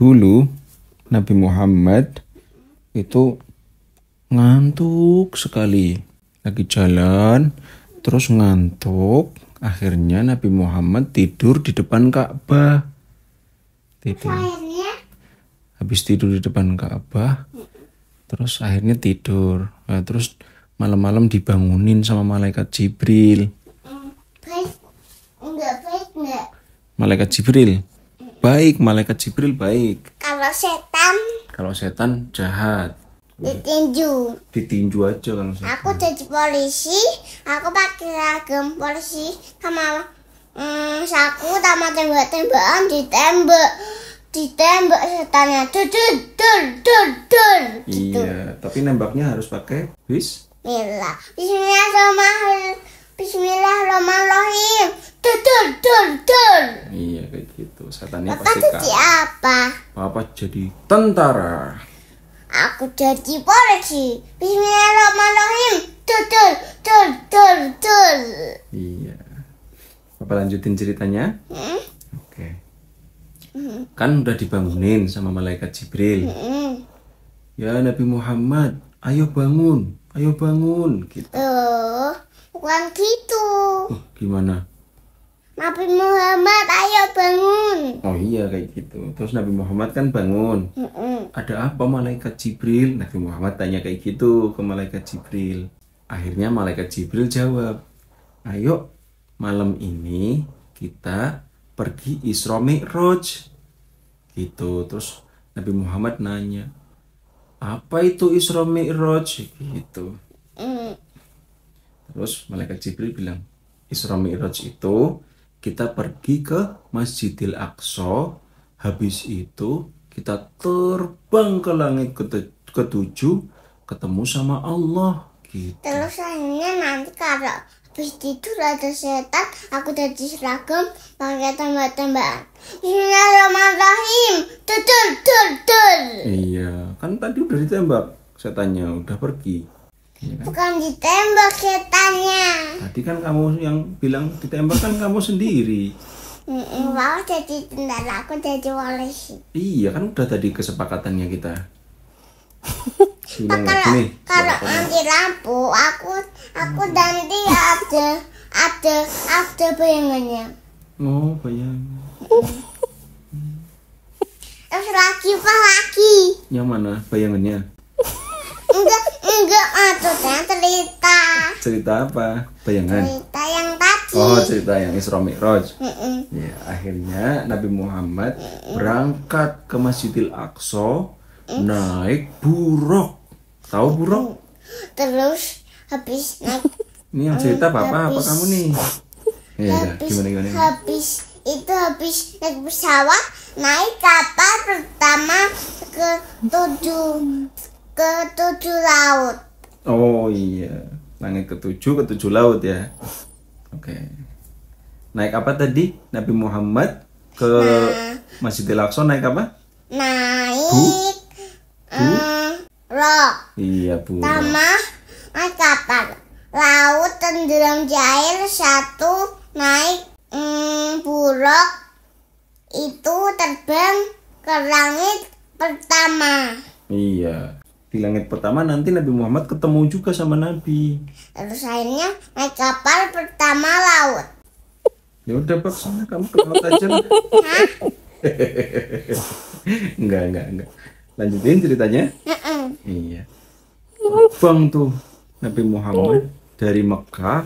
Dulu Nabi Muhammad itu ngantuk sekali. Lagi jalan terus ngantuk. Akhirnya Nabi Muhammad tidur di depan Ka'bah. Habis tidur di depan Ka'bah, terus akhirnya tidur. Nah, terus malam-malam dibangunin sama malaikat Jibril. Malaikat Jibril baik, malaikat Jibril baik. Kalau setan jahat. Ditinju aja kalau setan. Aku jadi polisi, aku pakai seragam polisi sama saku sama tembak-tembakan ditembak setannya dul gitu. Iya, tapi nembaknya harus pakai Bismillahirrahmanirrahim. Iya kayak gitu. Setannya Bapak pasti jadi apa? Papa jadi tentara. Aku jadi polisi. Bismillahirrahmanirrahim. Iya. Papa lanjutin ceritanya. Oke. Kan udah dibangunin sama malaikat Jibril. Ya Nabi Muhammad, ayo bangun gitu. Bukan gitu. Gimana? Nabi Muhammad, ayo bangun. Oh iya kayak gitu. Terus Nabi Muhammad kan bangun. Ada apa malaikat Jibril? Nabi Muhammad tanya kayak gitu ke malaikat Jibril. Akhirnya malaikat Jibril jawab, ayo malam ini kita pergi Isra Mi'raj gitu. Terus Nabi Muhammad nanya, apa itu Isra Mi'raj gitu. Terus malaikat Jibril bilang, Isra Mi'raj itu kita pergi ke Masjidil Aqsa, habis itu kita terbang ke langit ketujuh, ketemu sama Allah gitu. Terus akhirnya nanti kalau habis tidur ada setan, aku jadi seragam pakai tembak-tembakan. Bismillahirrahmanirrahim. Iya, kan tadi udah ditembak setannya, udah pergi. Ya kan? Bukan ditembak setannya. Tadi kan kamu yang bilang ditembak kan kamu sendiri. Mau jadi tentara, aku jadi polisi. Iya kan udah tadi kesepakatannya kita. Kalau mati lampu, aku nanti ada bayangannya. Oh bayang. Terus lagi. Yang mana bayangannya? Enggak, itu cerita. Cerita apa? Bayangan? Cerita yang tadi. Oh cerita yang Isra Mi'raj. Ya, akhirnya Nabi Muhammad berangkat ke Masjidil Aqsa naik buruk. Tahu buruk? Terus habis naik. Ini yang cerita apa kamu nih? Ya, gimana? Habis naik pesawat, naik kapal pertama ke tujuh laut. Oh iya, langit ketujuh laut ya. Oke. Naik apa tadi? Nabi Muhammad ke Masjidil Aqsa naik apa? Naik rock. Iya, Bu. Sama naik kapal laut tenggelam di air, satu naik buruk itu terbang ke langit pertama. Iya. Di langit pertama nanti Nabi Muhammad ketemu juga sama Nabi. Terus akhirnya naik kapal pertama laut. Ya udah Pak, sana kamu ke laut aja. Hah? Enggak. Lanjutin ceritanya. Iya. Bang tuh Nabi Muhammad dari Mekah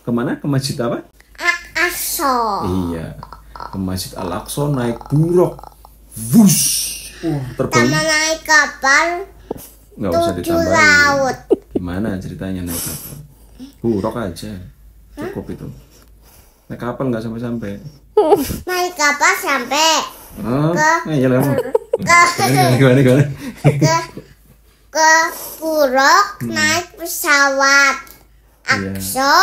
kemana? Ke masjid apa? Aqsa. Iya. Ke Masjid Al-Aqsa naik buruk. Wush. Terbang. Sama naik kapal. Nggak usah 7 ditambahin. laut. Gimana ceritanya naik kapal? Buruk aja. Cukup itu. Naik kapal nggak sampai. Naik kapal sampai Ngeyel kamu. Gimana? ke buruk, naik pesawat Aqsa.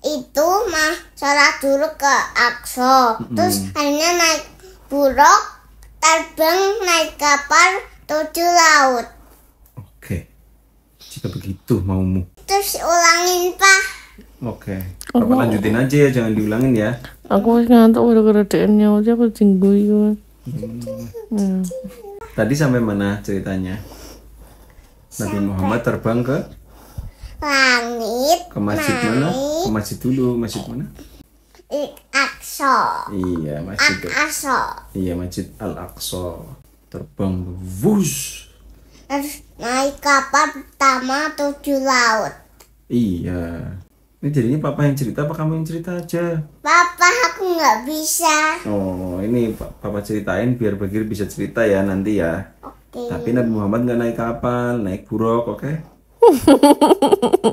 Itu mah sholat dulu ke Aqsa. Terus akhirnya naik buruk, terbang naik kapal 7 laut. Oke. Jika begitu maumu. Terus ulangin Pak. Oke. Papa lanjutin aja ya, jangan diulangin ya. Aku masih ngantuk udah keredean nyawa siapa tinggu itu. Tadi sampai mana ceritanya? Nabi Muhammad terbang ke langit. ke masjid mana? Ke masjid dulu, masjid mana? Aqsa. Iya, masjid. Aqsa. Iya, Masjid Al-Aqsa. Terbang wush. Terus naik kapal pertama 7 laut. Iya. Ini jadinya papa yang cerita apa kamu yang cerita aja? Papa, aku nggak bisa. Oh, ini papa ceritain biar Bagir bisa cerita ya nanti ya. Oke. Tapi Nabi Muhammad nggak naik kapal, naik buruk, oke?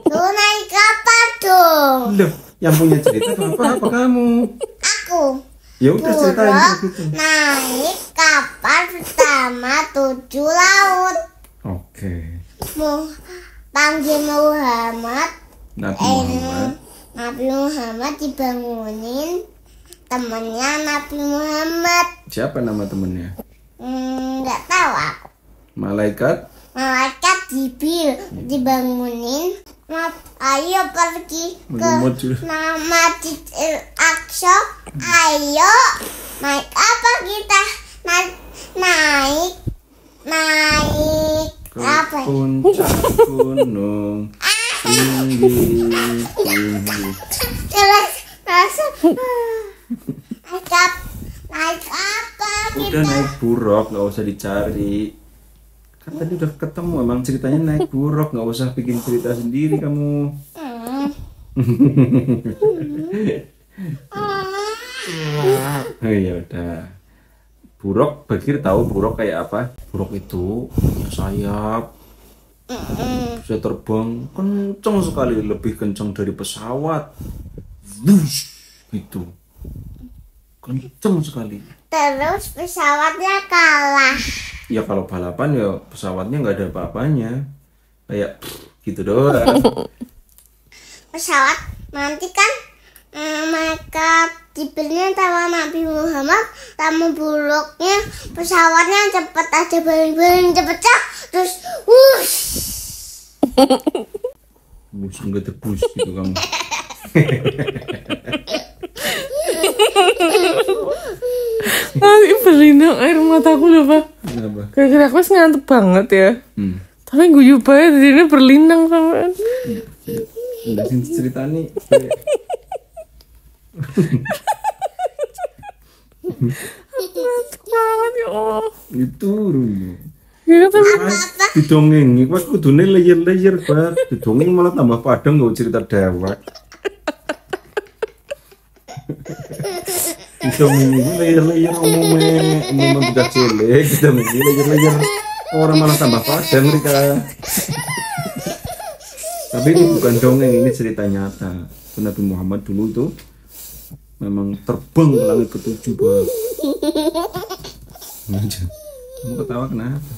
Lu naik kapal dong. Loh, yang punya cerita papa apa kamu? Aku. Ya udah ceritain Buruk gitu. naik kapal pertama 7 laut. Oke. Panggil Muhammad. Nabi Muhammad. Nabi Muhammad dibangunin temennya Nabi Muhammad. Siapa nama temennya? Nggak tahu aku. Malaikat. Malaikat Jibril dibangunin. Ayo pergi ke Masjid Al-Aqsa. Ayo naik apa kita? Naik apa? Puncak gunung tinggi. Terus naik apa Udah kita? naik buruk, nggak usah dicari. Kan tadi udah ketemu, emang ceritanya naik buruk, nggak usah bikin cerita sendiri kamu. Oh ya udah. Buruk, Bagir tahu buruk kayak apa? Buruk itu punya sayap, bisa terbang kencang sekali, lebih kencang dari pesawat. Wush, gitu. Kencang sekali. Terus pesawatnya kalah. Ya kalau balapan ya pesawatnya nggak ada apa-apanya, kayak gitu doang. Pesawat nanti kan mereka dibelinya sama Nabi Muhammad sama buruknya, pesawatnya cepet aja balik cepet terus wush. Bus nggak tebus gitu kamu. Nanti berlinang air mataku loh pak. Kenapa? Kira-kira aku ngantuk banget ya. Tapi guyu banget di sini berlinang sama. Udah sih cerita nih. Ngantuk banget ya Allah. Itu Rumi. Ya tapi Didongeng, pas kudune layer-layer banget. Didongeng malah tambah padang nggak cerita dewek. Didongeng itu layer-layer umumnya budak cilik. Didongeng layer-layer orang malah tambah padang mereka. Tapi ini bukan dongeng, ini cerita nyata. Nabi Muhammad dulu tuh memang terbang ke langit ke-7 banget. Kamu ketawa kenapa?